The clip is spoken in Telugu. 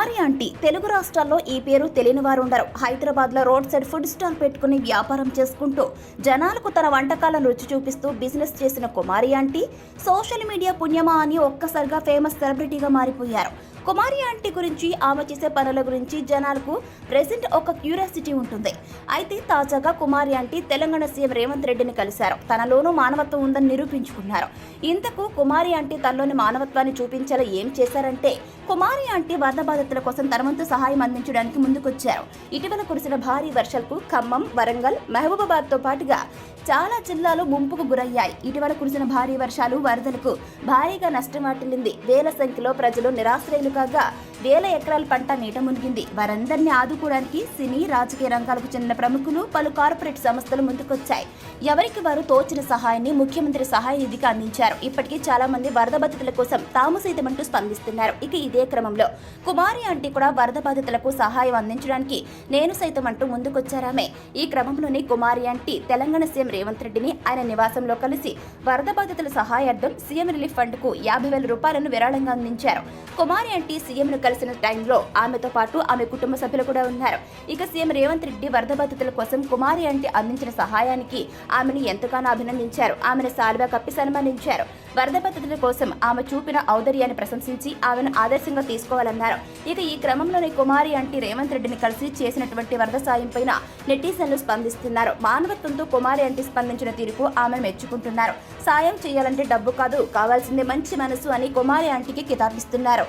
కుమారి ఆంటీ తెలుగు రాష్ట్రాల్లో ఈ పేరు తెలియని వారు ఉండరు. హైదరాబాద్లో రోడ్ సైడ్ ఫుడ్ స్టాల్ పెట్టుకుని వ్యాపారం చేసుకుంటూ జనాలకు తన వంటకాలను రుచి చూపిస్తూ బిజినెస్ చేసిన కుమారి ఆంటీ సోషల్ మీడియా పుణ్యమా అని ఒక్కసారిగా ఫేమస్ సెలబ్రిటీగా మారిపోయారు. కుమారి ఆంటీ గురించి, ఆమె చేసే పనుల గురించి జనాలకు ప్రెసెంట్ ఒక క్యూరియాసిటీ ఉంటుంది. అయితే తాజాగా కుమారి ఆంటీ తెలంగాణ సీఎం రేవంత్ రెడ్డిని కలిశారు. తనలోనూ మానవత్వం ఉందని నిరూపించుకున్నారు. ఇంతకు కుమారి ఆంటీ తనలోని మానవత్వాన్ని చూపించేలా ఏం చేశారంటే, కుమారి ఆంటీ వరద బాధితుల కోసం తన వంతు సహాయం అందించడానికి ముందుకొచ్చారు. ఇటీవల కురిసిన భారీ వర్షాలకు ఖమ్మం, వరంగల్, మహబూబాబాద్తో పాటుగా చాలా జిల్లాలు ముంపుకు గురయ్యాయి. ఇటీవల కురిసిన భారీ వర్షాలు, వరదలకు భారీగా నష్టం వాటిల్లింది. వేల సంఖ్యలో ప్రజలు నిరాశ్రయులు కాగా వేల ఎకరాల పంట నీట మునిగింది. వారందరినీ ఆదుకోవడానికి సినీ, రాజకీయ రంగాలకు చెందిన ప్రముఖులు, పలు కార్పొరేట్ సంస్థలు ముందుకొచ్చాయి. ఎవరికి వారు తోచిన సహాయాన్ని ముఖ్యమంత్రి సహాయ నిధికి అందించారు. ఇప్పటికీ చాలా మంది వరద బాధితుల కోసం తాము సైతమంటూ స్పందిస్తున్నారు. ఇక ఇదే క్రమంలో కుమారి ఆంటీ కూడా వరద బాధితులకు సహాయం అందించడానికి నేను సైతం అంటూ ముందుకొచ్చారామే. ఈ క్రమంలోనే కుమారి ఆంటీ తెలంగాణ సీఎం రేవంత్ రెడ్డిని ఆయన నివాసంలో కలిసి వరద బాధితుల సహాయార్థం సీఎం రిలీఫ్ ఫండ్ కు 50,000 రూపాయలను విరాళంగా అందించారు. కుమారి ఆంటీ సీఎంను కలిసిన టైంలో ఆమెతో పాటు ఆమె కుటుంబ సభ్యులు కూడా ఉన్నారు. ఇక సీఎం రేవంత్ రెడ్డి వరద బాధితుల కోసం కుమారి ఆంటీ అందించిన సహాయానికి ఆమెను ఎంతగానో అభినందించారు. ఆమెను సాల్వా కప్పి సన్మానించారు. వరద బాధితుల కోసం ఆమె చూపిన ఔదార్యాన్ని ప్రశంసించి ఆమెను ఆదర్శంగా తీసుకోవాలన్నారు. ఇక ఈ క్రమంలోనే కుమారి ఆంటీ రేవంత్ రెడ్డిని కలిసి చేసినటువంటి వరద సాయం పైన నెటిజన్లు స్పందిస్తున్నారు. మానవత్వంతో కుమారి ఆంటీ స్పందించిన తీరుకు ఆమెను మెచ్చుకుంటున్నారు. సాయం చేయాలంటే డబ్బు కాదు, కావాల్సిందే మంచి మనసు అని కుమారి ఆంటీకి కితాబిస్తున్నారు.